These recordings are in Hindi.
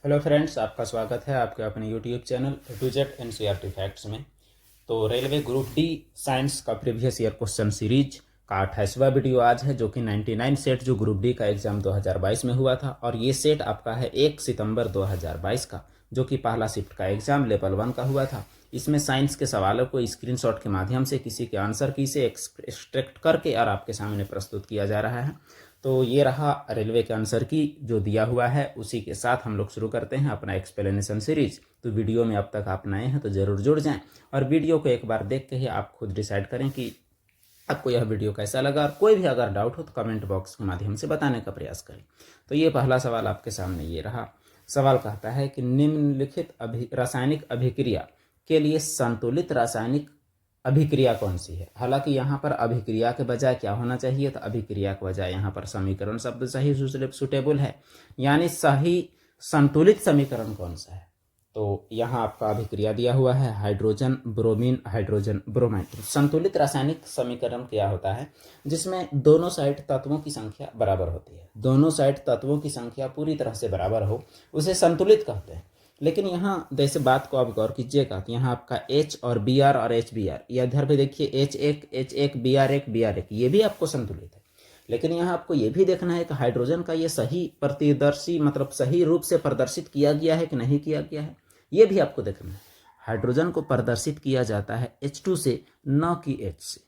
हेलो फ्रेंड्स, आपका स्वागत है आपके अपने YouTube channel to Z NCERT facts में। तो रेलवे ग्रुप डी साइंस का प्रीवियस ईयर क्वेश्चन सीरीज का 28वां वीडियो आज है, जो कि 99 सेट जो ग्रुप डी का एग्जाम 2022 में हुआ था। और ये सेट आपका है 1 सितंबर 2022 का, जो कि पहला शिफ्ट का एग्जाम लेवल 1 का हुआ था। इसमें साइंस के सवालों को स्क्रीनशॉट के माध्यम से किसी के आंसर की से एक्सट्रैक्ट करके और आपके सामने प्रस्तुत किया जा रहा है। तो ये रहा रेलवे के आंसर की जो दिया हुआ है, उसी के साथ हम लोग शुरू करते हैं अपना एक्सप्लेनेशन सीरीज। तो वीडियो में अब तक आप नए हैं तो ज़रूर जुड़ जाएं और वीडियो को एक बार देख के ही आप खुद डिसाइड करें कि आपको यह वीडियो कैसा लगा। और कोई भी अगर डाउट हो तो कमेंट बॉक्स के माध्यम से बताने का प्रयास करें। तो ये पहला सवाल आपके सामने ये रहा। सवाल कहता है कि निम्नलिखित रासायनिक अभिक्रिया के लिए संतुलित रासायनिक अभिक्रिया कौन सी है। हालांकि यहाँ पर अभिक्रिया के बजाय क्या होना चाहिए, तो अभिक्रिया के बजाय यहाँ पर समीकरण शब्द सही सुटेबल है, यानी सही संतुलित समीकरण कौन सा है। तो यहाँ आपका अभिक्रिया दिया हुआ है हाइड्रोजन ब्रोमीन हाइड्रोजन ब्रोमाइड। संतुलित रासायनिक समीकरण क्या होता है, जिसमें दोनों साइड तत्वों की संख्या बराबर होती है। दोनों साइड तत्वों की संख्या पूरी तरह से बराबर हो, उसे संतुलित कहते हैं। लेकिन यहाँ जैसे बात को आप गौर कीजिएगा कि यहाँ आपका H और Br और HBr, या इधर पे देखिए H1 Br1 Br1, ये भी आपको संतुलित है। लेकिन यहाँ आपको ये भी देखना है कि हाइड्रोजन का ये सही प्रतिदर्शी मतलब सही रूप से प्रदर्शित किया गया है कि नहीं किया गया है, ये भी आपको देखना है। हाइड्रोजन को प्रदर्शित किया जाता है H2 से, न कि H से,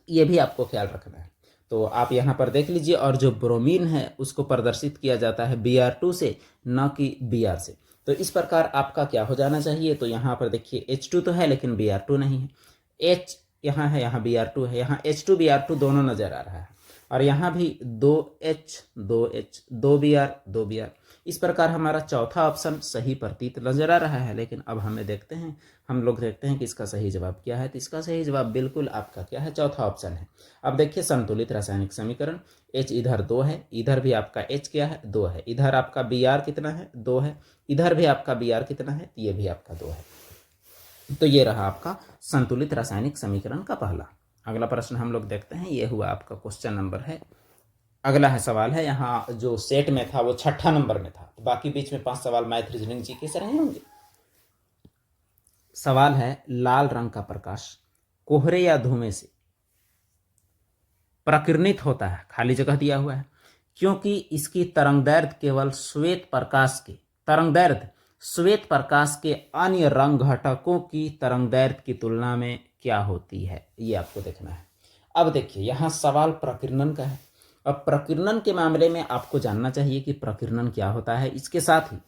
ये भी आपको ख्याल रखना है। तो आप यहाँ पर देख लीजिए। और जो ब्रोमीन है उसको प्रदर्शित किया जाता है Br2 से, न कि Br से। तो इस प्रकार आपका क्या हो जाना चाहिए, तो यहाँ पर देखिए H2 तो है लेकिन Br2 नहीं है। H यहाँ है, यहाँ Br2 है, यहाँ H2 Br2 दोनों नजर आ रहा है। और यहाँ भी 2H 2H 2Br 2Br। इस प्रकार हमारा चौथा ऑप्शन सही प्रतीत नजर आ रहा है। लेकिन अब हम लोग देखते हैं कि इसका सही जवाब क्या है। तो इसका सही जवाब बिल्कुल आपका क्या है, चौथा ऑप्शन है। अब देखिए संतुलित रासायनिक समीकरण, H इधर 2 है, इधर भी आपका H क्या है, 2 है, इधर आपका Br कितना है, 2 है, इधर भी आपका Br कितना है, ये भी आपका 2 है। तो ये रहा आपका संतुलित रासायनिक समीकरण का पहला। अगला प्रश्न हम लोग देखते हैं, ये हुआ आपका क्वेश्चन नंबर है। अगला है सवाल है, यहाँ जो सेट में था वो 6ठा नंबर में था, तो बाकी बीच में 5 सवाल मैथ रीजनिंग जीके से रहे होंगे। सवाल है, लाल रंग का प्रकाश कोहरे या धुएं से प्रकीर्णित होता है, खाली जगह दिया हुआ है, क्योंकि इसकी तरंगदैर्घ्य केवल श्वेत प्रकाश के अन्य रंग घटकों की तरंगदैर्घ्य की तुलना में क्या होती है, ये आपको देखना है। अब देखिए यहाँ सवाल प्रकीर्णन का है। अब प्रकीर्णन के मामले में आपको जानना चाहिए कि प्रकीर्णन क्या होता है। इसके साथ ही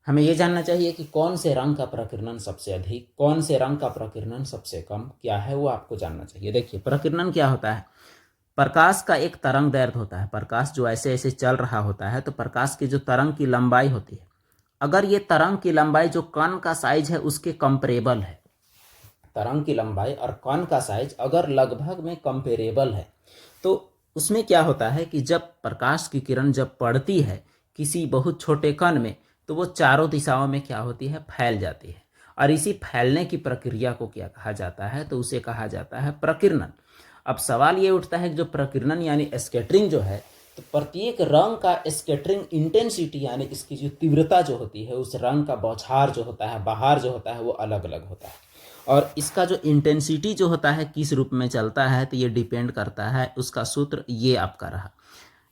हमें यह जानना चाहिए कि कौन से रंग का प्रकीर्णन सबसे अधिक, कौन से रंग का प्रकीर्णन सबसे कम क्या है, वो आपको जानना चाहिए। देखिए प्रकीर्णन क्या होता है, प्रकाश का एक तरंग दैर्घ्य होता है। प्रकाश जो ऐसे ऐसे चल रहा होता है, तो प्रकाश की जो तरंग की लंबाई होती है, अगर ये तरंग की लंबाई जो कण का साइज है उसके कंपेरेबल है, तरंग की लंबाई और कण का साइज अगर लगभग में कंपेरेबल है, तो उसमें क्या होता है कि जब प्रकाश की किरण जब पड़ती है किसी बहुत छोटे कण में, तो वो चारों दिशाओं में क्या होती है, फैल जाती है। और इसी फैलने की प्रक्रिया को क्या कहा जाता है, तो उसे कहा जाता है प्रकीर्णन। अब सवाल ये उठता है कि जो प्रकीर्णन यानी स्कैटरिंग जो है, तो प्रत्येक रंग का स्कैटरिंग इंटेंसिटी यानी इसकी जो तीव्रता जो होती है, उस रंग का बौछार जो होता है, बहार जो होता है, वो अलग अलग होता है। और इसका जो इंटेंसिटी जो होता है किस रूप में चलता है, तो ये डिपेंड करता है, उसका सूत्र ये आपका रहा।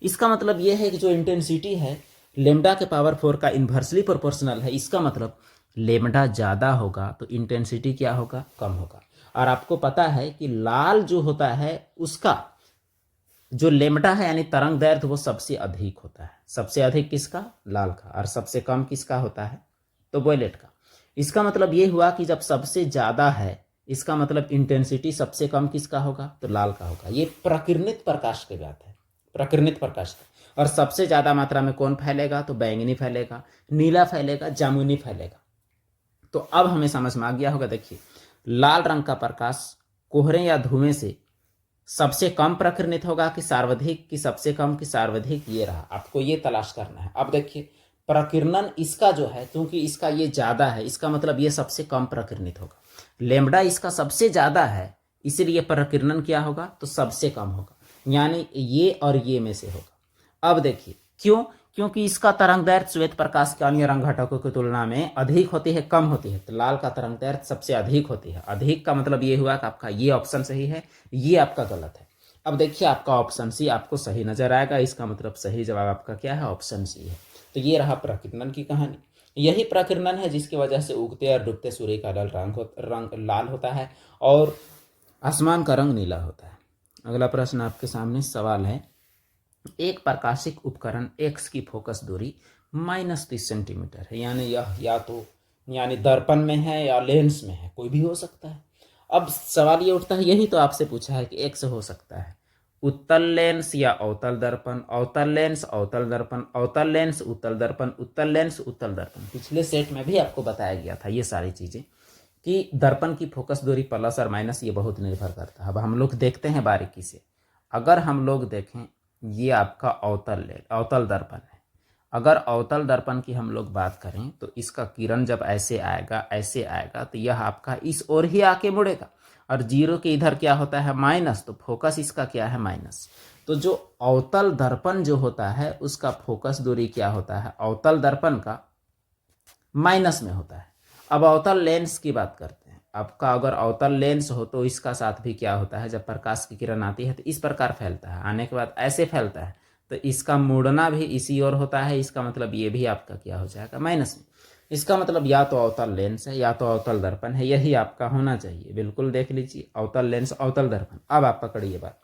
इसका मतलब ये है कि जो इंटेंसिटी है लेमडा के पावर 4 का इन्वर्सली प्रोपोर्शनल है। इसका मतलब लेमडा ज़्यादा होगा तो इंटेंसिटी क्या होगा, कम होगा। और आपको पता है कि लाल जो होता है उसका जो लेमडा है यानी तरंग दैर्घ्य वो सबसे अधिक होता है। सबसे अधिक किसका, लाल का। और सबसे कम किसका होता है, तो वॉयलेट का। इसका मतलब ये हुआ कि जब सबसे ज़्यादा है, इसका मतलब इंटेंसिटी सबसे कम किसका होगा, तो लाल का होगा। ये प्रकीर्णित प्रकाश की बात है, प्रकीर्णित प्रकाश का। और सबसे ज़्यादा मात्रा में कौन फैलेगा, तो बैंगनी फैलेगा, नीला फैलेगा, जामुनी फैलेगा। तो अब हमें समझ में आ गया होगा। देखिए लाल रंग का प्रकाश कोहरे या धुएं से सबसे कम प्रकीर्णित होगा कि सार्वधिक, कि सबसे कम कि सार्वधिक, ये रहा। आपको ये तलाश करना है। अब देखिए प्रकीर्णन इसका जो है, क्योंकि इसका ये ज्यादा है, इसका मतलब ये सबसे कम प्रकीर्णित होगा। लेमडा इसका सबसे ज्यादा है, इसीलिए प्रकीर्णन क्या होगा, तो सबसे कम होगा, यानी ये और ये में से होगा। अब देखिए क्यों, क्योंकि इसका तरंग दैर्घ्य श्वेत प्रकाश के अन्य रंग घटकों की तुलना में अधिक होती है, कम होती है। तो लाल का तरंग दैर्घ्य सबसे अधिक होती है। अधिक का मतलब ये हुआ कि आपका ये ऑप्शन सही है, ये आपका गलत है। अब देखिए आपका ऑप्शन सी आपको सही नजर आएगा, इसका मतलब सही जवाब आपका क्या है, ऑप्शन सी है। तो ये रहा प्रकीर्णन की कहानी। यही प्रकीर्णन है जिसकी वजह से उगते और डूबते सूर्य का रंग लाल होता है और आसमान का रंग नीला होता है। अगला प्रश्न आपके सामने सवाल है, एक प्रकाशिक उपकरण एक्स की फोकस दूरी -30 सेंटीमीटर है, यानी यह या तो यानी दर्पण में है या लेंस में है, कोई भी हो सकता है। अब सवाल ये उठता है, यही तो आपसे पूछा है कि एक्स हो सकता है उत्तल लेंस या अवतल दर्पण, अवतल लेंस अवतल दर्पण, अवतल लेंस उत्तल दर्पण, उत्तल लेंस उत्तल दर्पण। पिछले सेट में भी आपको बताया गया था ये सारी चीजें कि दर्पण की फोकस दूरी प्लस और माइनस ये बहुत निर्भर करता है। अब हम लोग देखते हैं बारीकी से। अगर हम लोग देखें, ये आपका अवतल दर्पण है। अगर अवतल दर्पण की हम लोग बात करें तो इसका किरण जब ऐसे आएगा तो यह आपका इस ओर ही आके मुड़ेगा और जीरो के इधर क्या होता है, माइनस, तो फोकस इसका क्या है, माइनस। तो जो अवतल दर्पण जो होता है उसका फोकस दूरी क्या होता है, अवतल दर्पण का माइनस में होता है। अब अवतल लेंस की बात करते हैं। आपका अगर अवतल लेंस हो तो इसका साथ भी क्या होता है, जब प्रकाश की किरण आती है तो इस प्रकार फैलता है, आने के बाद ऐसे फैलता है, तो इसका मुड़ना भी इसी ओर होता है। इसका मतलब ये भी आपका क्या हो जाएगा, माइनस में। इसका मतलब या तो अवतल लेंस है या तो अवतल दर्पण है, यही आपका होना चाहिए। बिल्कुल देख लीजिए, अवतल लेंस अवतल दर्पण। अब आप पकड़िए बात,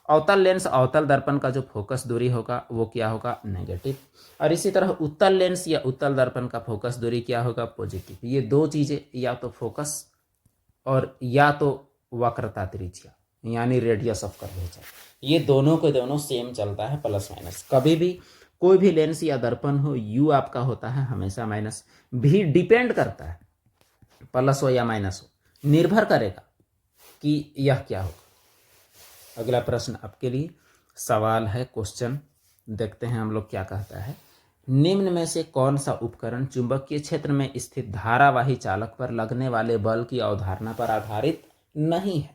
अवतल लेंस अवतल दर्पण का जो फोकस दूरी होगा वो क्या होगा, नेगेटिव। और इसी तरह उत्तल लेंस या उत्तल दर्पण का फोकस दूरी क्या होगा, पॉजिटिव। ये दो चीजें या तो फोकस और या तो वक्रता त्रिज्या यानी रेडियस ऑफ कर्वेचर, ये दोनों के दोनों सेम चलता है, प्लस माइनस। कभी भी कोई भी लेंस या दर्पण हो, यू आपका होता है हमेशा माइनस। भी डिपेंड करता है, प्लस हो या माइनस हो, निर्भर करेगा कि यह क्या होगा। अगला प्रश्न आपके लिए सवाल है, क्वेश्चन देखते हैं हम लोग क्या कहता है। निम्न में से कौन सा उपकरण चुंबकीय क्षेत्र में स्थित धारावाही चालक पर लगने वाले बल की अवधारणा पर आधारित नहीं है।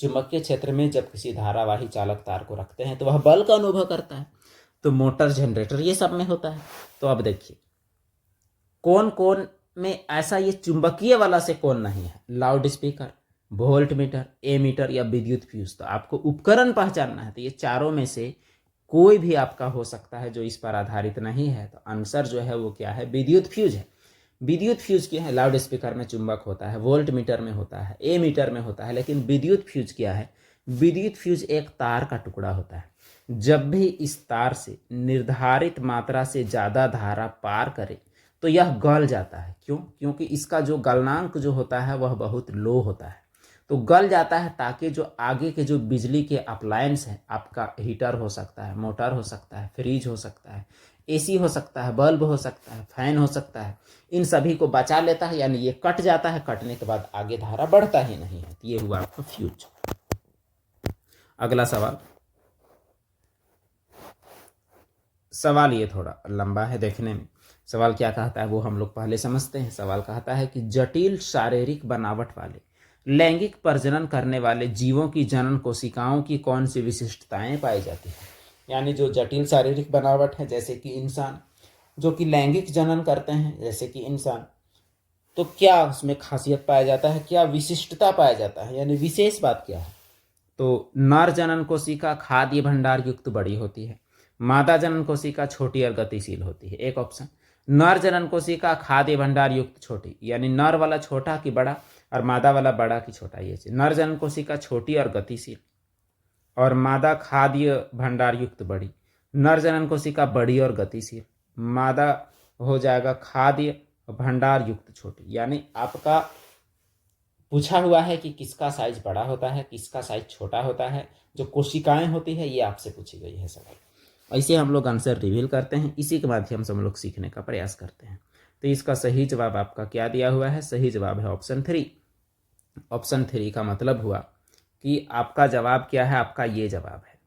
चुंबकीय क्षेत्र में जब किसी धारावाही चालक तार को रखते हैं तो वह बल का अनुभव करता है, तो मोटर, जनरेटर, ये सब में होता है। तो अब देखिए कौन कौन में ऐसा ये चुंबकीय वाला से कौन नहीं है, loud speaker, volt meter, ammeter या विद्युत फ्यूज। तो आपको उपकरण पहचानना है, तो ये चारों में से कोई भी आपका हो सकता है जो इस पर आधारित नहीं है। तो आंसर जो है वो क्या है, विद्युत फ्यूज है। विद्युत फ्यूज क्या है, लाउड स्पीकर में चुंबक होता है, वोल्ट मीटर में होता है, ए मीटर में होता है, लेकिन विद्युत फ्यूज क्या है, विद्युत फ्यूज एक तार का टुकड़ा होता है। जब भी इस तार से निर्धारित मात्रा से ज्यादा धारा पार करे तो यह गल जाता है। क्यों? क्योंकि इसका जो गलनांक जो होता है वह बहुत लो होता है, तो गल जाता है ताकि जो आगे के जो बिजली के अप्लायंस है, आपका हीटर हो सकता है, मोटर हो सकता है, फ्रिज हो सकता है, एसी हो सकता है, बल्ब हो सकता है, फैन हो सकता है, इन सभी को बचा लेता है, यानी ये कट जाता है, कटने के बाद आगे धारा बढ़ता ही नहीं है। तो ये हुआ आपका फ्यूज। अगला सवाल ये थोड़ा लंबा है देखने में। सवाल क्या कहता है वो हम लोग पहले समझते हैं। सवाल कहता है कि जटिल शारीरिक बनावट वाले लैंगिक प्रजनन करने वाले जीवों की जनन कोशिकाओं की कौन सी विशिष्टताएं पाई जाती हैं। यानी जो जटिल शारीरिक बनावट है, जैसे कि इंसान, जो कि लैंगिक जनन करते हैं जैसे कि इंसान, तो क्या उसमें खासियत पाया जाता है, क्या विशिष्टता पाया जाता है, यानी विशेष बात क्या है। तो नर जनन कोशिका खाद्य भंडार युक्त बड़ी होती है, मादा जनन कोशिका छोटी और गतिशील होती है। एक ऑप्शन, नर जनन कोशिका खाद्य भंडार युक्त छोटी, यानी नर वाला छोटा कि बड़ा और मादा वाला बड़ा कि छोटा। ये चीज, नर जनन कोशिका छोटी और गतिशील और मादा खाद्य भंडार युक्त बड़ी। नर जनन कोशिका बड़ी और गतिशील, मादा हो जाएगा खाद्य भंडार युक्त छोटी। यानी आपका पूछा हुआ है कि किसका साइज बड़ा होता है, किसका साइज छोटा होता है, जो कोशिकाएं होती है, ये आपसे पूछी गई है सवाल। ऐसे हम लोग आंसर रिवील करते हैं, इसी के माध्यम से हम लोग सीखने का प्रयास करते हैं। तो इसका सही जवाब आपका क्या दिया हुआ है, सही जवाब है ऑप्शन 3। ऑप्शन 3 का मतलब हुआ कि आपका जवाब क्या है, आपका ये जवाब है।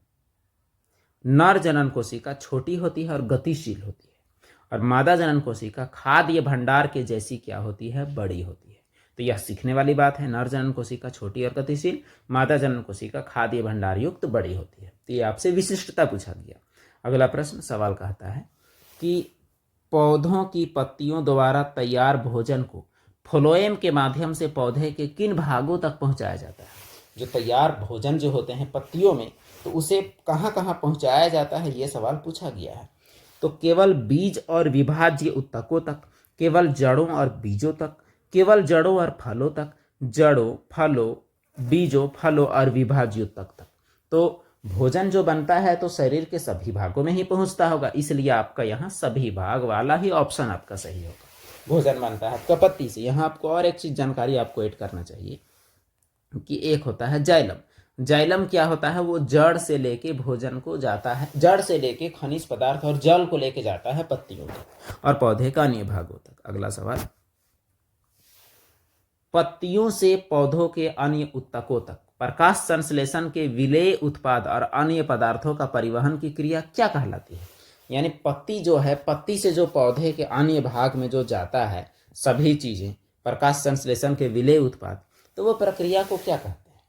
नर जनन कोशिका छोटी होती है और गतिशील होती है, और मादा जनन कोशिका खाद्य भंडार के जैसी क्या होती है, बड़ी होती है। तो यह सीखने वाली बात है। नर जनन कोशिका छोटी और गतिशील, मादा जनन कोशिका खाद्य भंडार युक्त बड़ी होती है। तो ये आपसे विशिष्टता पूछा गया। अगला प्रश्न सवाल कहता है कि पौधों की पत्तियों द्वारा तैयार भोजन को फ्लोएम के माध्यम से पौधे के किन भागों तक पहुंचाया जाता है। जो तैयार भोजन जो होते हैं पत्तियों में, तो उसे कहाँ कहाँ पहुंचाया जाता है, ये सवाल पूछा गया है। तो केवल बीज और विभाज्य उत्तकों तक, केवल जड़ों और बीजों तक, केवल जड़ों और फलों तक, जड़ों, फलों, बीजों, फलों और विभाज्य उत्तक तक। तो भोजन जो बनता है तो शरीर के सभी भागों में ही पहुंचता होगा, इसलिए आपका यहाँ सभी भाग वाला ही ऑप्शन आपका सही होगा। भोजन बनता है आपका पत्ती से। यहाँ आपको और एक चीज जानकारी आपको ऐड करना चाहिए कि एक होता है जाइलम। जाइलम क्या होता है, वो जड़ से लेके भोजन को जाता है, जड़ से लेके खनिज पदार्थ और जल को लेके जाता है पत्तियों तक और पौधे का अन्य भागों तक। अगला सवाल, पत्तियों से पौधों के अन्य उत्तकों तक प्रकाश संश्लेषण के विलेय उत्पाद और अन्य पदार्थों का परिवहन की क्रिया क्या कहलाती है। यानी पत्ती जो है, पत्ती से जो पौधे के अन्य भाग में जो जाता है सभी चीजें, प्रकाश संश्लेषण के विलेय उत्पाद, तो वो प्रक्रिया को क्या कहते हैं।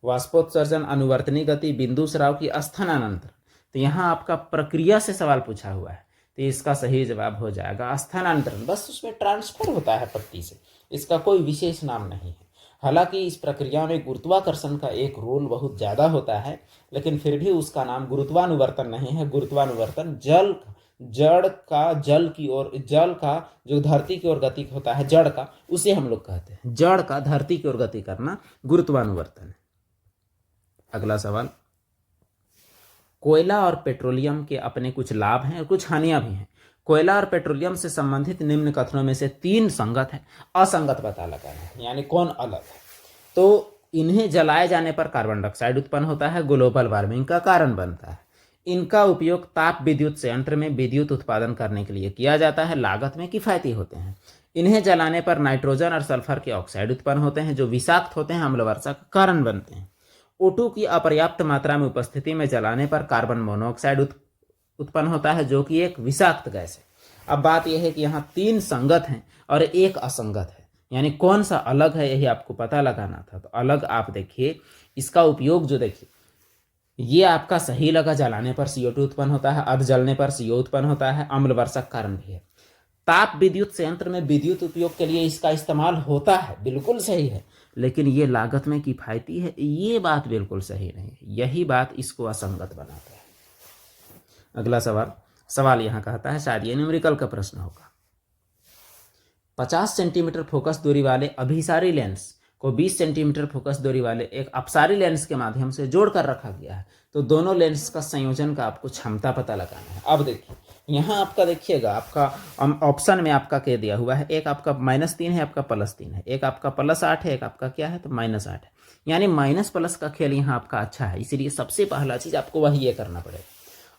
वाष्पोत्सर्जन, अनुवर्तनी गति, बिंदु स्राव की स्थानांतरण। तो यहाँ आपका प्रक्रिया से सवाल पूछा हुआ है, तो इसका सही जवाब हो जाएगा स्थानांतरण। बस उसमें ट्रांसफर होता है पत्ती से, इसका कोई विशेष नाम नहीं है। हालांकि इस प्रक्रिया में गुरुत्वाकर्षण का एक रोल बहुत ज्यादा होता है, लेकिन फिर भी उसका नाम गुरुत्वानुवर्तन नहीं है। गुरुत्वानुवर्तन जड़ का जल की ओर, जल का जो धरती की ओर गति होता है जड़ का, उसे हम लोग कहते हैं जड़ का धरती की ओर गति करना गुरुत्वानुवर्तन है। अगला सवाल, कोयला और पेट्रोलियम के अपने कुछ लाभ हैं और कुछ हानियां भी हैं। कोयला और पेट्रोलियम से संबंधित निम्न कथनों में से 3 संगत है, असंगत पता लगाना है, यानी कौन अलग है। तो इन्हें जलाए जाने पर कार्बन डाइऑक्साइड उत्पन्न होता है, ग्लोबल वार्मिंग का कारण बनता है। इनका उपयोग ताप विद्युत संयंत्र में विद्युत उत्पादन करने के लिए किया जाता है, लागत में किफायती होते हैं। इन्हें जलाने पर नाइट्रोजन और सल्फर के ऑक्साइड उत्पन्न होते हैं जो विषाक्त होते हैं, अम्ल वर्षा का कारण बनते हैं। O2 की अपर्याप्त मात्रा में उपस्थिति में जलाने पर कार्बन मोनोऑक्साइड उत्पन्न होता है जो कि एक विषाक्त गैस है। अब बात यह है कि यहाँ 3 संगत हैं और एक असंगत है, यानी कौन सा अलग है यही आपको पता लगाना था। तो अलग आप देखिए, इसका उपयोग जो देखिए, ये आपका सही लगा, जलाने पर CO2 उत्पन्न होता है, अर्ध जलने पर CO उत्पन्न होता है, अम्ल वर्षा का कारण भी है। ताप विद्युत संयंत्र में विद्युत उपयोग के लिए इसका इस्तेमाल होता है, बिल्कुल सही है, लेकिन ये लागत में किफायती है, ये बात बिल्कुल सही नहीं है। यही बात इसको असंगत बनाता है। अगला सवाल यहाँ कहता है, शायद ये न्यूमेरिकल का प्रश्न होगा। 50 सेंटीमीटर फोकस दूरी वाले अभिसारी लेंस को 20 सेंटीमीटर फोकस दूरी वाले एक अपसारी लेंस के माध्यम से जोड़कर रखा गया है। तो दोनों लेंस का संयोजन का आपको क्षमता पता लगाना है। अब देखिए, यहाँ आपका देखिएगा, आपका ऑप्शन में आपका कह दिया हुआ है, एक आपका -3 है, आपका +3 है, एक आपका +8 है, एक आपका क्या है तो -8 है। यानी माइनस प्लस का खेल यहाँ आपका अच्छा है, इसीलिए सबसे पहला चीज आपको वही ये करना पड़ेगा।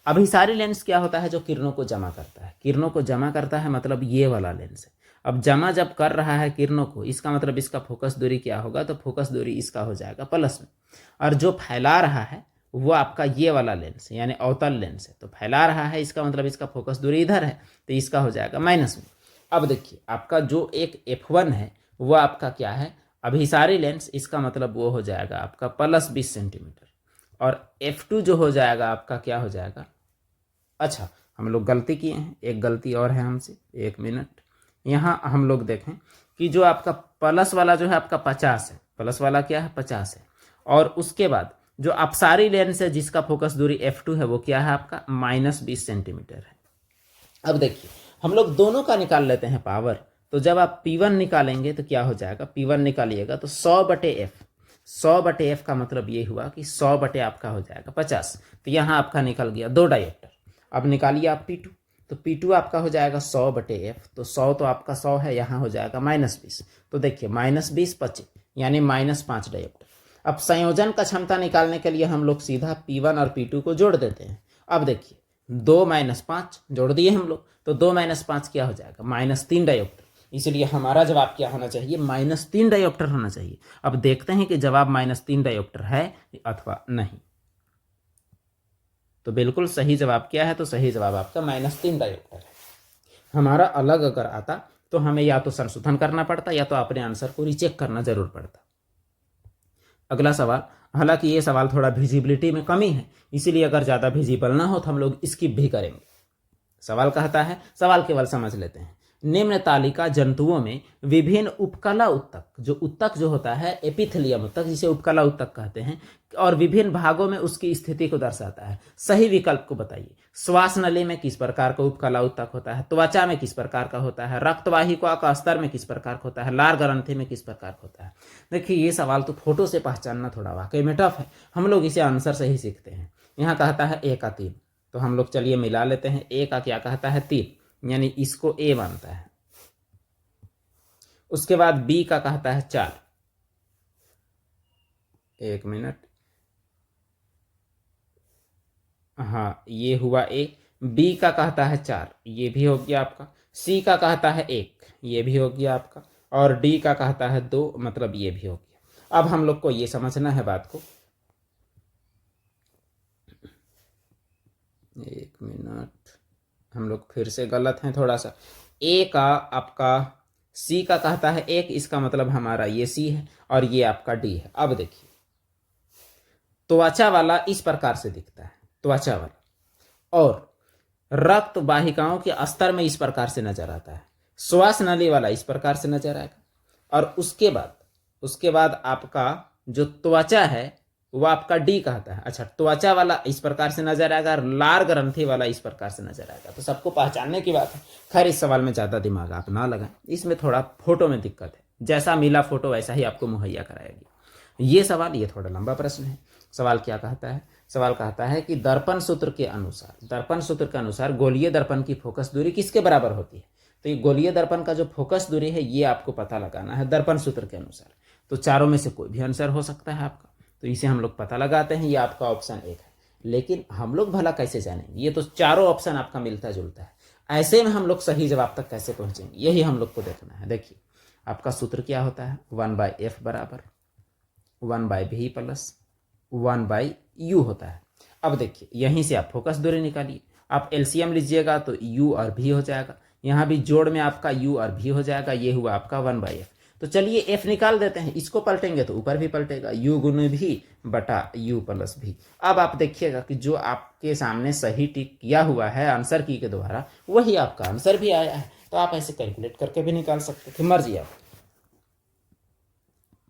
अभिसारी लेंस क्या होता है, जो किरणों को जमा करता है। किरणों को जमा करता है मतलब ये वाला लेंस है। अब जमा जब कर रहा है किरणों को, इसका मतलब इसका फोकस दूरी क्या होगा, तो फोकस दूरी इसका हो जाएगा प्लस में। और जो फैला रहा है वो आपका ये वाला लेंस है, यानी अवतल लेंस है, तो फैला रहा है, इसका मतलब इसका फोकस दूरी इधर है, तो इसका हो जाएगा माइनस में। अब देखिए, आपका जो एक F1 है वो आपका क्या है, अभिसारी लेंस, इसका मतलब वो हो जाएगा आपका +20 सेंटीमीटर। और F2 जो हो जाएगा आपका क्या हो जाएगा, अच्छा हम लोग गलती किए हैं, एक गलती और है हमसे, 1 मिनट। यहाँ हम लोग देखें कि जो आपका प्लस वाला जो है आपका 50 है, प्लस वाला क्या है 50 है, और उसके बाद जो अपसारी लेंस है जिसका फोकस दूरी F2 है वो क्या है आपका -20 सेंटीमीटर है। अब देखिए, हम लोग दोनों का निकाल लेते हैं पावर। तो जब आप P1 निकालेंगे तो क्या हो जाएगा, P1 निकालिएगा तो 100/F, 100/F का मतलब ये हुआ कि 100 आपका हो जाएगा 50। तो यहाँ आपका निकल गया 2 डायोप्टर। अब निकालिए आप P2, तो P2 आपका हो जाएगा 100/F, तो 100 तो आपका 100 है, यहाँ हो जाएगा -20। तो देखिए -20 25, यानी -5 डायोप्टर। अब संयोजन का क्षमता निकालने के लिए हम लोग सीधा P1 और P2 को जोड़ देते हैं। अब देखिए 2 - 5 जोड़ दिए हम लोग, तो 2 - 5 क्या हो जाएगा, -3 डायोप्टर। इसलिए हमारा जवाब क्या होना चाहिए, -3 डायोप्टर होना चाहिए। अब देखते हैं कि जवाब -3 डायोप्टर है अथवा नहीं। तो बिल्कुल सही जवाब क्या है, तो सही जवाब आपका -3 डायोप्टर है। हमारा अलग अगर आता तो हमें या तो संशोधन करना पड़ता या तो अपने आंसर को रीचेक करना जरूर पड़ता। अगला सवाल, हालांकि ये सवाल थोड़ा विजिबिलिटी में कमी है, इसीलिए अगर ज़्यादा विजिबल ना हो तो हम लोग स्किप भी करेंगे। सवाल कहता है, सवाल केवल समझ लेते हैं। निम्न तालिका जंतुओं में विभिन्न उपकला उत्तक, जो उत्तक जो होता है एपिथेलियम उत्तक, जिसे उपकला उत्तक कहते हैं, और विभिन्न भागों में उसकी स्थिति को दर्शाता है। सही विकल्प को बताइए। श्वास नली में किस प्रकार का उपकला उत्तक होता है, त्वचा में किस प्रकार का होता है, रक्तवाहिका का स्तर में किस प्रकार का होता है, लार ग्रंथि में किस प्रकार का होता है। देखिए ये सवाल तो फोटो से पहचानना थोड़ा वाकई में टफ है, हम लोग इसे आंसर से ही सीखते हैं। यहाँ कहता है ए का 3, तो हम लोग चलिए मिला लेते हैं। ए का क्या कहता है 3, यानी इसको ए मानता है। उसके बाद बी का कहता है 4, 1 मिनट, हाँ ये हुआ ए। बी का कहता है 4, ये भी हो गया आपका। सी का कहता है 1, ये भी हो गया आपका। और डी का कहता है 2, मतलब ये भी हो गया। अब हम लोग को ये समझना है बात को, 1 मिनट, हम लोग फिर से गलत हैं थोड़ा सा। ए का आपका सी का कहता है 1, इसका मतलब हमारा ये सी है और ये आपका डी है। अब देखिए त्वचा वाला इस प्रकार से दिखता है, त्वचा वाला, और रक्त वाहिकाओं के स्तर में इस प्रकार से नजर आता है। श्वास नली वाला इस प्रकार से नजर आएगा, और उसके बाद आपका जो त्वचा है वो आपका डी कहता है। अच्छा, त्वचा वाला इस प्रकार से नजर आएगा और लार ग्रंथि वाला इस प्रकार से नजर आएगा। तो सबको पहचानने की बात है। खैर इस सवाल में ज्यादा दिमाग आप ना लगाएं, इसमें थोड़ा फोटो में दिक्कत है, जैसा मिला फोटो वैसा ही आपको मुहैया कराएगी ये सवाल। ये थोड़ा लंबा प्रश्न है। सवाल क्या कहता है, सवाल कहता है कि दर्पण सूत्र के अनुसार गोलीय दर्पण की फोकस दूरी किसके बराबर होती है। तो ये गोलीय दर्पण का जो फोकस दूरी है ये आपको पता लगाना है दर्पण सूत्र के अनुसार। तो चारों में से कोई भी आंसर हो सकता है आपका, तो इसे हम लोग पता लगाते हैं। ये आपका ऑप्शन 1 है, लेकिन हम लोग भला कैसे जानेंगे, ये तो चारों ऑप्शन आपका मिलता जुलता है, ऐसे में हम लोग सही जवाब तक कैसे पहुंचेंगे, यही हम लोग को देखना है। देखिए आपका सूत्र क्या होता है, 1/f बराबर 1/v प्लस 1/u होता है। अब देखिए यहीं से आप फोकस दूरी निकालिए, आप एलसीएम लीजिएगा तो u और v हो जाएगा, यहाँ भी जोड़ में आपका u और v हो जाएगा, ये हुआ आपका 1/f। तो चलिए f निकाल देते हैं, इसको पलटेंगे तो ऊपर भी पलटेगा, u गुने v बटा u प्लस v। अब आप देखिएगा कि जो आपके सामने सही टिक किया हुआ है आंसर की के द्वारा वही आपका आंसर भी आया है। तो आप ऐसे कैलकुलेट करके भी निकाल सकते थे, मर्जी आप।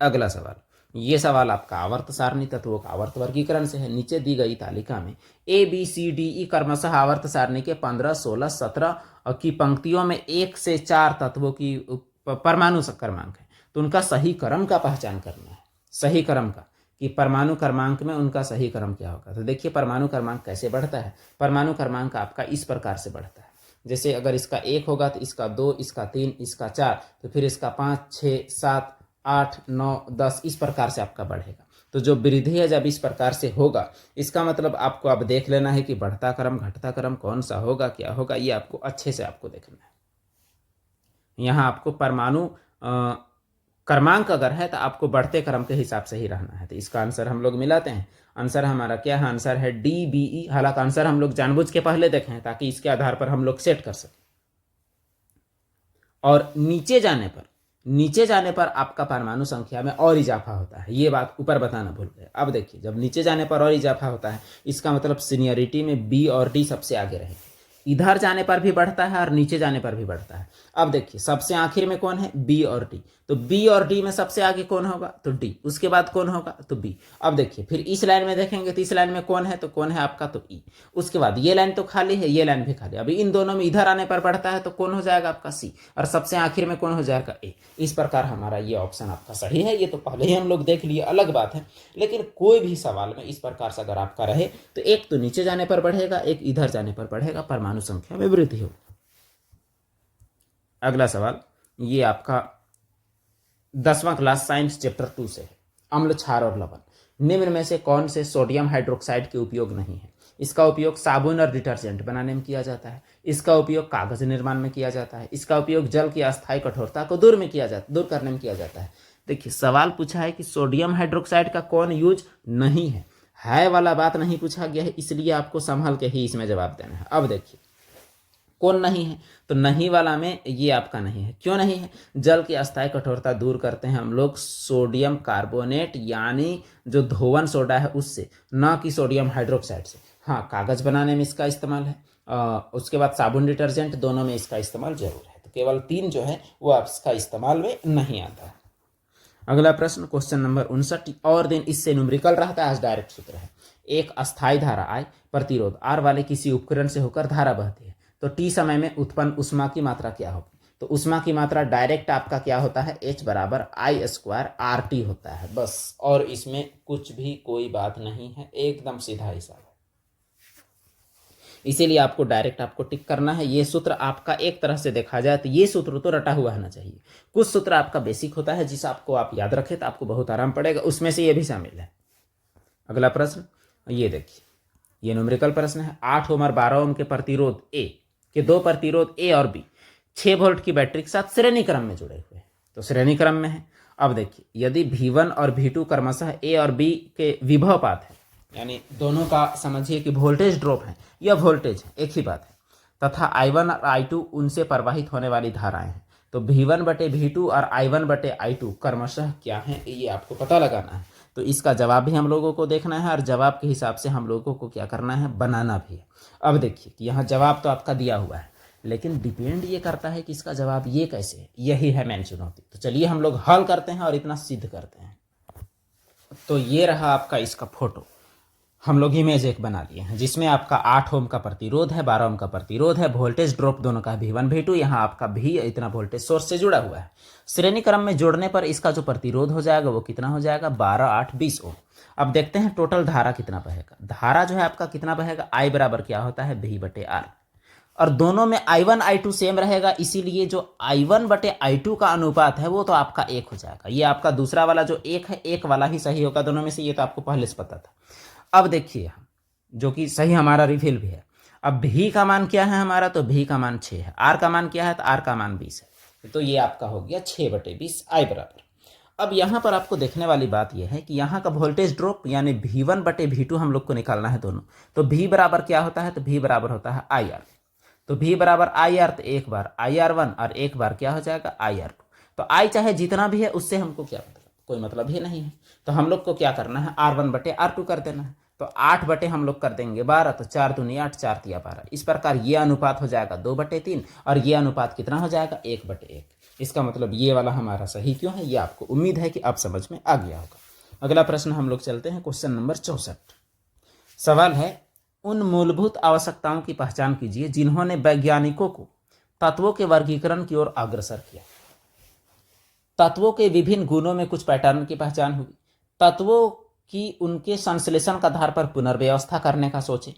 अगला सवाल, ये सवाल आपका आवर्त सारणी तत्वों का आवर्त वर्गीकरण से है। नीचे दी गई तालिका में A B C D E क्रमशः आवर्त सारणी के 15, 16, 17 की पंक्तियों में 1 से 4 तत्वों की परमाणु क्रमांक है, तो उनका सही क्रम का पहचान करना है। सही क्रम का, कि परमाणु क्रमांक में उनका सही क्रम क्या होगा। तो देखिए परमाणु क्रमांक कैसे बढ़ता है। परमाणु क्रमांक आपका इस प्रकार से बढ़ता है, जैसे अगर इसका 1 होगा तो इसका 2, इसका 3, इसका 4, तो फिर इसका 5, 6, 7, 8, 9, 10 इस प्रकार से आपका बढ़ेगा। तो जो वृद्धि है जब इस प्रकार से होगा, इसका मतलब आपको अब देख लेना है कि बढ़ता क्रम घटता क्रम कौन सा होगा, क्या होगा, ये आपको अच्छे से आपको देखना है। यहाँ आपको परमाणु क्रमांक अगर है तो आपको बढ़ते क्रम के हिसाब से ही रहना है। तो इसका आंसर हम लोग मिलाते हैं। आंसर हमारा क्या है, आंसर है DBE। हालांकि आंसर हम लोग जानबूझ के पहले देखें ताकि इसके आधार पर हम लोग सेट कर सकें। और नीचे जाने पर आपका परमाणु संख्या में और इजाफा होता है, ये बात ऊपर बताना भूल गए। अब देखिए जब नीचे जाने पर और इजाफा होता है, इसका मतलब सीनियरिटी में B और D सबसे आगे रहेंगे। इधर जाने पर भी बढ़ता है और नीचे जाने पर भी बढ़ता है। अब देखिए सबसे आखिर में कौन है, B और D। तो B और D में सबसे आगे कौन होगा, तो D। उसके बाद कौन होगा, तो B। अब देखिए फिर इस लाइन में देखेंगे तो इस लाइन में कौन है, तो कौन है आपका, तो E। उसके बाद ये लाइन तो खाली है, ये लाइन भी खाली। अभी इन दोनों में इधर आने पर बढ़ता है तो कौन हो जाएगा आपका C, और सबसे आखिर में कौन हो जाएगा A। इस प्रकार हमारा ये ऑप्शन आपका सही है। ये तो पहले ही हम लोग देख लिए, अलग बात है, लेकिन कोई भी सवाल में इस प्रकार से अगर आपका रहे तो एक तो नीचे जाने पर बढ़ेगा, एक इधर जाने पर बढ़ेगा, परमाणु संख्या में वृद्धि हो। अगला सवाल ये आपका 10वां क्लास साइंस चैप्टर 2 से है। अम्ल, क्षार और लवण निम्न में से कौन से सोडियम हाइड्रोक्साइड के उपयोग नहीं है। इसका उपयोग साबुन और डिटर्जेंट बनाने में किया जाता है, इसका उपयोग कागज निर्माण में किया जाता है, इसका उपयोग जल की अस्थायी कठोरता को दूर करने में किया जाता है। देखिए सवाल पूछा है कि सोडियम हाइड्रोक्साइड का कौन यूज नहीं है वाला बात नहीं पूछा गया है, इसलिए आपको संभल के ही इसमें जवाब देना है। अब देखिए कौन नहीं है, तो नहीं वाला में ये आपका नहीं है। क्यों नहीं है, जल की अस्थायी कठोरता दूर करते हैं हम लोग सोडियम कार्बोनेट यानी जो धोवन सोडा है उससे, ना कि सोडियम हाइड्रोक्साइड से। हाँ कागज बनाने में इसका इस्तेमाल है, उसके बाद साबुन डिटर्जेंट, दोनों में इसका इस्तेमाल जरूर है। तो केवल 3 जो है वो आपका इस्तेमाल में नहीं आता है। अगला प्रश्न क्वेश्चन नंबर 59, और दिन इससे न्यूमेरिकल रहता है, आज डायरेक्ट सूत्र है। एक अस्थायी धारा I प्रतिरोध R वाले किसी उपकरण से होकर धारा बहती है, तो T समय में उत्पन्न ऊष्मा की मात्रा क्या होगी? तो ऊष्मा की मात्रा डायरेक्ट आपका क्या होता है, H बराबर I² RT होता है बस, और इसमें कुछ भी कोई बात नहीं है, एकदम सीधा हिसाब है। इसीलिए आपको डायरेक्ट आपको टिक करना है। ये सूत्र आपका एक तरह से देखा जाए तो ये सूत्र तो रटा हुआ होना चाहिए। कुछ सूत्र आपका बेसिक होता है जिसे आपको आप याद रखें तो आपको बहुत आराम पड़ेगा, उसमें से ये भी शामिल है। अगला प्रश्न ये देखिए, ये न्यूमेरिकल प्रश्न है। 8 ओम और 12 ओम के प्रतिरोध ए के दो प्रतिरोध ए और बी 6 वोल्ट की बैटरी के साथ श्रेणी क्रम में जुड़े हुए हैं, तो श्रेणी क्रम में है। अब देखिए, यदि V1 और V2 क्रमशः ए और बी के विभव पात है, यानी दोनों का समझिए कि वोल्टेज ड्रॉप है या वोल्टेज है, एक ही बात है, तथा I1 और I2 उनसे प्रवाहित होने वाली धाराएं हैं, तो V1/V2 और I1/I2 क्रमशः क्या है, ये आपको पता लगाना है। तो इसका जवाब भी हम लोगों को देखना है और जवाब के हिसाब से हम लोगों को क्या करना है, बनाना भी है। अब देखिए कि यहाँ जवाब तो आपका दिया हुआ है, लेकिन डिपेंड ये करता है कि इसका जवाब ये कैसे है, यही है मेन चुनौती। तो चलिए हम लोग हल करते हैं और इतना सिद्ध करते हैं। तो ये रहा आपका इसका फोटो, हम लोग इमेज एक बना लिए हैं जिसमें आपका 8 ओम का प्रतिरोध है, 12 ओम का प्रतिरोध है, वोल्टेज ड्रॉप दोनों का V1 V2, यहाँ आपका भी इतना वोल्टेज सोर्स से जुड़ा हुआ है। श्रेणी क्रम में जोड़ने पर इसका जो प्रतिरोध हो जाएगा वो कितना हो जाएगा, 12, 8, 20 ओम। अब देखते हैं टोटल धारा कितना बहेगा। धारा जो है आपका कितना बहेगा, I बराबर क्या होता है, V/R, और दोनों में I1 I2 सेम रहेगा, इसीलिए जो I1/I2 का अनुपात है वो तो आपका 1 हो जाएगा। ये आपका दूसरा वाला जो 1 है, 1 वाला ही सही होगा दोनों में से, ये तो आपको पहले से पता था। अब देखिए, जो कि सही हमारा रिफिल भी है। अब V का मान क्या है हमारा, तो V का मान 6 है। R का मान क्या है, तो R का मान 20 है। तो ये आपका हो गया 6/20 I बराबर। अब यहाँ पर आपको देखने वाली बात यह है कि यहाँ का वोल्टेज ड्रॉप यानी V1/V2 हम लोग को निकालना है दोनों। तो V बराबर क्या होता है, तो V बराबर होता है IR। तो V बराबर IR, तो एक बार IR1 और एक बार क्या हो जाएगा IR2। तो I चाहे जितना भी है उससे हमको क्या मतलब, कोई मतलब ही नहीं है। तो हम लोग को क्या करना है, R1/R2 कर देना है। तो 8 बटे हम लोग कर देंगे 12, तो 4 दूनी 8, 4 तिया 12। इस प्रकार ये अनुपात हो जाएगा 2/3 और ये अनुपात कितना हो जाएगा, 1/1। इसका मतलब ये वाला हमारा सही क्यों है, ये आपको उम्मीद है कि अब समझ में आ गया होगा। अगला प्रश्न हम लोग चलते हैं, क्वेश्चन नंबर 64। सवाल है, उन मूलभूत आवश्यकताओं की पहचान कीजिए जिन्होंने वैज्ञानिकों को तत्वों के वर्गीकरण की ओर अग्रसर किया। तत्वों के विभिन्न गुणों में कुछ पैटर्न की पहचान हुई। तत्वों की उनके संश्लेषण का आधार पर पुनर्व्यवस्था करने का सोचे।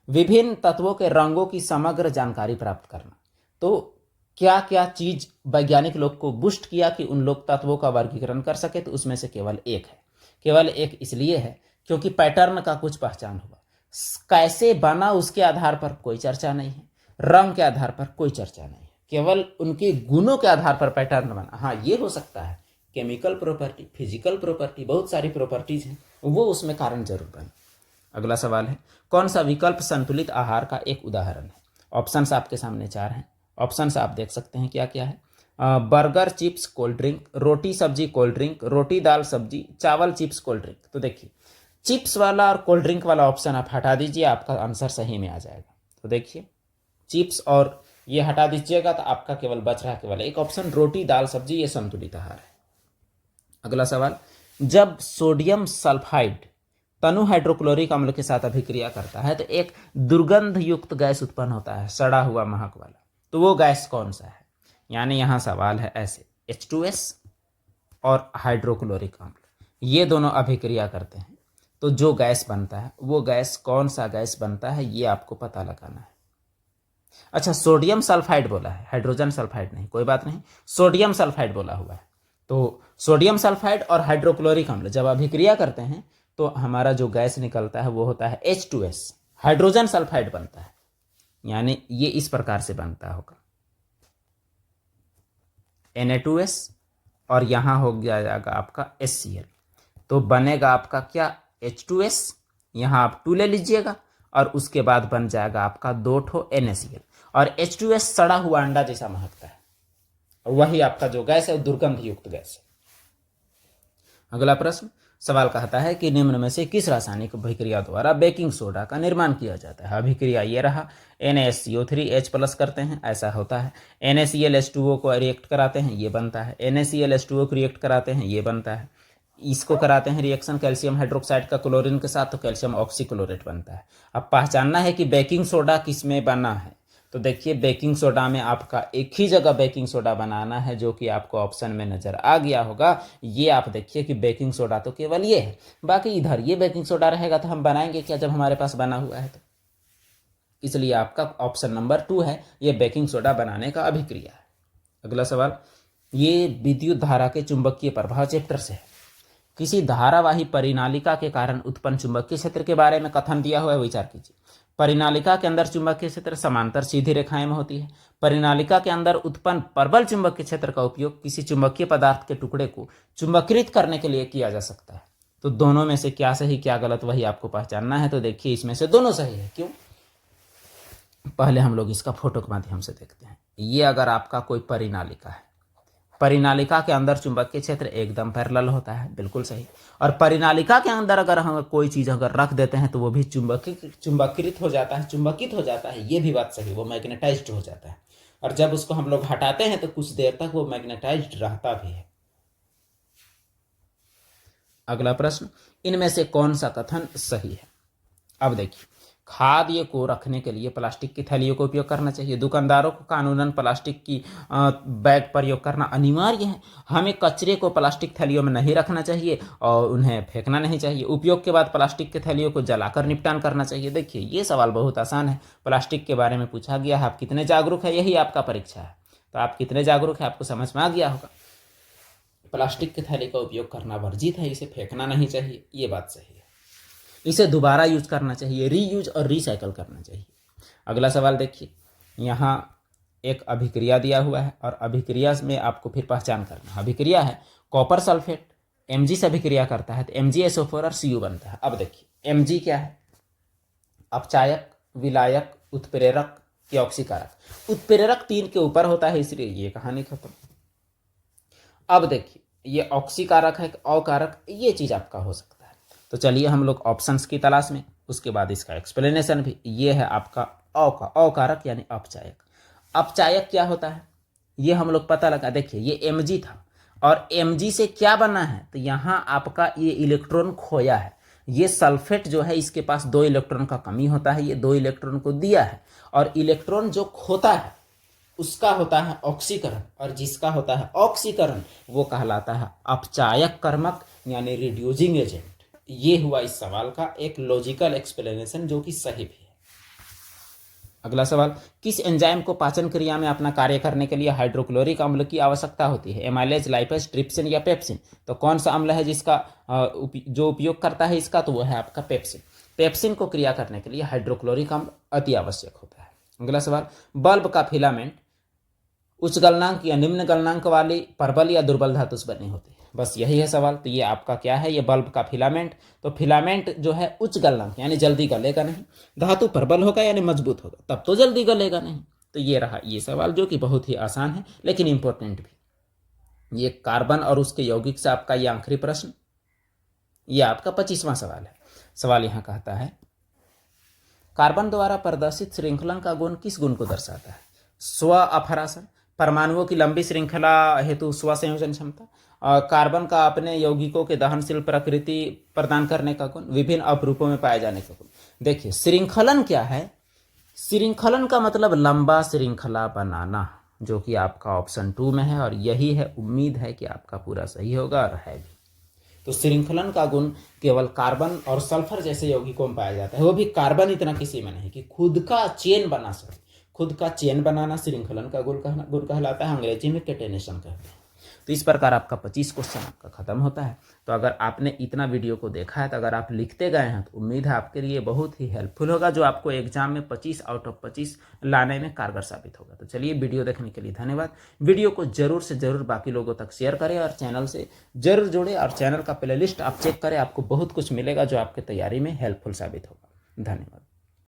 विभिन्न तत्वों के रंगों की समग्र जानकारी प्राप्त करना। तो क्या क्या चीज वैज्ञानिक लोग को बूस्ट किया कि उन लोग तत्वों का वर्गीकरण कर सके, तो उसमें से केवल एक है। केवल एक इसलिए है क्योंकि पैटर्न का कुछ पहचान हुआ। कैसे बना उसके आधार पर कोई चर्चा नहीं है, रंग के आधार पर कोई चर्चा नहीं है, केवल उनके गुणों के आधार पर पैटर्न बना। हाँ, ये हो सकता है केमिकल प्रॉपर्टी, फिजिकल प्रॉपर्टी, बहुत सारी प्रॉपर्टीज हैं, वो उसमें कारण जरूर बने। अगला सवाल है, कौन सा विकल्प संतुलित आहार का एक उदाहरण है। ऑप्शंस आपके सामने 4 हैं। ऑप्शंस आप देख सकते हैं क्या क्या है। बर्गर, चिप्स, कोल्ड ड्रिंक, रोटी सब्जी कोल्ड ड्रिंक, रोटी दाल सब्जी, चावल चिप्स कोल्ड ड्रिंक। तो देखिए, चिप्स वाला और कोल्ड ड्रिंक वाला ऑप्शन आप हटा दीजिए, आपका आंसर सही में आ जाएगा। तो देखिए, चिप्स और ये हटा दीजिएगा तो आपका केवल बच रहा केवल एक ऑप्शन, रोटी दाल सब्जी, ये संतुलित आहार है। अगला सवाल, जब सोडियम सल्फाइड तनु हाइड्रोक्लोरिक अम्ल के साथ अभिक्रिया करता है तो एक दुर्गंध युक्त गैस उत्पन्न होता है, सड़ा हुआ महक वाला। तो वो गैस कौन सा है। यानी यहां सवाल है ऐसे, H2S और हाइड्रोक्लोरिक अम्ल ये दोनों अभिक्रिया करते हैं तो जो गैस बनता है वो गैस कौन सा गैस बनता है, ये आपको पता लगाना है। अच्छा, सोडियम सल्फाइड बोला है, हाइड्रोजन सल्फाइड नहीं, कोई बात नहीं, सोडियम सल्फाइड बोला हुआ है। तो सोडियम सल्फाइड और हाइड्रोक्लोरिक अम्ल जब अभिक्रिया करते हैं तो हमारा जो गैस निकलता है वो होता है H2S, हाइड्रोजन सल्फाइड बनता है। यानी ये इस प्रकार से बनता होगा, Na2S और यहां हो जाएगा आपका HCl। तो बनेगा आपका क्या, H2S, यहां आप 2 ले लीजिएगा और उसके बाद बन जाएगा आपका 2 ठो NaCl। और H2S सड़ा हुआ अंडा जैसा महकता है, और वही आपका जो गैस है वो दुर्गंध युक्त गैस है। अगला प्रश्न, सवाल कहता है कि निम्न में से किस रासायनिक अभिक्रिया द्वारा बेकिंग सोडा का निर्माण किया जाता है। अभिक्रिया ये रहा, NaSCO3H+ करते हैं, ऐसा होता है। NaClH2O को रिएक्ट कराते हैं, ये बनता है। NaClH2O को रिएक्ट कराते हैं, ये बनता है। इसको कराते हैं रिएक्शन कैल्शियम हाइड्रोक्साइड का क्लोरीन के साथ, तो कैल्शियम ऑक्सीक्लोरेट बनता है। अब पहचानना है कि बेकिंग सोडा किस में बना है। तो देखिए बेकिंग सोडा में आपका एक ही जगह बेकिंग सोडा बनाना है, जो कि आपको ऑप्शन में नजर आ गया होगा। ये आप देखिए कि बेकिंग सोडा तो केवल ये है, बाकी इधर ये बेकिंग सोडा रहेगा तो हम बनाएंगे क्या जब हमारे पास बना हुआ है तो। इसलिए आपका ऑप्शन नंबर 2 है, ये बेकिंग सोडा बनाने का अभिक्रिया है। अगला सवाल, ये विद्युत धारा के चुंबकीय प्रभाव चैप्टर से है। किसी धारावाही परिनालिका के कारण उत्पन्न चुंबकीय क्षेत्र के बारे में कथन दिया हुआ है, विचार कीजिए। परिनालिका के अंदर चुंबकीय क्षेत्र समांतर सीधी रेखाएं में होती है। परिनालिका के अंदर उत्पन्न प्रबल चुंबकीय क्षेत्र का उपयोग किसी चुंबकीय पदार्थ के टुकड़े को चुंबकीकृत करने के लिए किया जा सकता है। तो दोनों में से क्या सही क्या गलत वही आपको पहचानना है। तो देखिए इसमें से दोनों सही है। क्यों? पहले हम लोग इसका फोटो के माध्यम से देखते हैं। ये अगर आपका कोई परिनालिका है, परिनालिका के अंदर चुंबकीय क्षेत्र एकदम पैरेलल होता है, बिल्कुल सही। और परिनालिका के अंदर अगर हम कोई चीज अगर रख देते हैं तो वो भी चुंबकीकृत हो जाता है, चुंबकित हो जाता है, ये भी बात सही, वो मैग्नेटाइज्ड हो जाता है। और जब उसको हम लोग हटाते हैं तो कुछ देर तक वो मैग्नेटाइज्ड रहता भी है। अगला प्रश्न, इनमें से कौन सा कथन सही है। अब देखिए, खाद्य को रखने के लिए प्लास्टिक की थैलियों का उपयोग करना चाहिए। दुकानदारों को कानूनन प्लास्टिक की बैग प्रयोग करना अनिवार्य है। हमें कचरे को प्लास्टिक थैलियों में नहीं रखना चाहिए और उन्हें फेंकना नहीं चाहिए। उपयोग के बाद प्लास्टिक के थैलियों को जलाकर निपटान करना चाहिए। देखिए ये सवाल बहुत आसान है, प्लास्टिक के बारे में पूछा गया है, आप कितने जागरूक है, यही आपका परीक्षा है। तो आप कितने जागरूक है आपको समझ में आ गया होगा। प्लास्टिक के थैली का उपयोग करना वर्जित है, इसे फेंकना नहीं चाहिए, ये बात सही है। इसे दोबारा यूज करना चाहिए, रीयूज और रिसाइकल करना चाहिए। अगला सवाल देखिए, यहाँ एक अभिक्रिया दिया हुआ है और अभिक्रिया में आपको फिर पहचान करना। अभिक्रिया है कॉपर सल्फेट Mg से अभिक्रिया करता है तो MgSO4 और Cu बनता है। अब देखिए Mg क्या है, अपचायक, विलायक, उत्प्रेरक या ऑक्सीकारक। उत्प्रेरक 3 के ऊपर होता है, इसलिए ये कहानी खत्म। अब देखिए ये ऑक्सीकारक है, अकारक, ये चीज आपका हो सकता है। तो चलिए हम लोग ऑप्शंस की तलाश में, उसके बाद इसका एक्सप्लेनेशन भी। ये है आपका अकारक यानी अपचायक। अपचायक क्या होता है ये हम लोग पता लगा। देखिए ये Mg था और Mg से क्या बना है, तो यहाँ आपका ये इलेक्ट्रॉन खोया है। ये सल्फेट जो है इसके पास 2 इलेक्ट्रॉन का कमी होता है, ये 2 इलेक्ट्रॉन को दिया है। और इलेक्ट्रॉन जो खोता है उसका होता है ऑक्सीकरण, और जिसका होता है ऑक्सीकरण वो कहलाता है अपचायक कर्मक यानी रिड्यूसिंग एजेंट। ये हुआ इस सवाल का एक लॉजिकल एक्सप्लेनेशन जो कि सही भी है। अगला सवाल, किस एंजाइम को पाचन क्रिया में अपना कार्य करने के लिए हाइड्रोक्लोरिक अम्ल की आवश्यकता होती है। एमाइलेज, लाइपेज, ट्रिप्सिन या पेप्सिन। तो कौन सा अम्ल है जिसका जो उपयोग करता है इसका, तो वो है आपका पेप्सिन। पेप्सिन को क्रिया करने के लिए हाइड्रोक्लोरिक अम्ल अति आवश्यक होता है। अगला सवाल, बल्ब का फिलामेंट उच्च गलनांक या निम्न गलनांक वाली प्रबल या दुर्बल धातु से बने होते हैं। बस यही है सवाल। तो ये आपका क्या है, ये बल्ब का फिलामेंट। तो फिलामेंट जो है उच्च गलनांक यानी जल्दी गलेगा नहीं, धातु प्रबल होगा यानी मजबूत होगा, तब तो जल्दी गलेगा नहीं। तो ये रहा ये सवाल जो कि बहुत ही आसान है लेकिन इंपॉर्टेंट भी। ये कार्बन और उसके यौगिक से आपका ये आखिरी प्रश्न, ये आपका 25वां सवाल है। सवाल यहाँ कहता है, कार्बन द्वारा प्रदर्शित श्रृंखलन का गुण किस गुण को दर्शाता है। स्व अपहरासन, परमाणुओं की लंबी श्रृंखला हेतु स्व संयोजन क्षमता, कार्बन का अपने यौगिकों के दहनशील प्रकृति प्रदान करने का गुण, विभिन्न अपरूपों में पाए जाने का गुण। देखिए श्रृंखलन क्या है, श्रृंखलन का मतलब लंबा श्रृंखला बनाना, जो कि आपका ऑप्शन 2 में है और यही है। उम्मीद है कि आपका पूरा सही होगा और है भी। तो श्रृंखलन का गुण केवल कार्बन और सल्फर जैसे यौगिकों में पाया जाता है, वो भी कार्बन इतना किसी में नहीं कि खुद का चेन बना सके। खुद का चेन बनाना श्रृंखलन का गुण कहलाता है, अंग्रेजी में कैटेनेशन कहते हैं। तो इस प्रकार आपका 25 क्वेश्चन आपका खत्म होता है। तो अगर आपने इतना वीडियो को देखा है तो अगर आप लिखते गए हैं तो उम्मीद है आपके लिए बहुत ही हेल्पफुल होगा, जो आपको एग्जाम में 25 आउट ऑफ 25 लाने में कारगर साबित होगा। तो चलिए वीडियो देखने के लिए धन्यवाद। वीडियो को जरूर से जरूर बाकी लोगों तक शेयर करें और चैनल से जरूर जुड़े और चैनल का प्लेलिस्ट आप चेक करें, आपको बहुत कुछ मिलेगा जो आपके तैयारी में हेल्पफुल साबित होगा। धन्यवाद।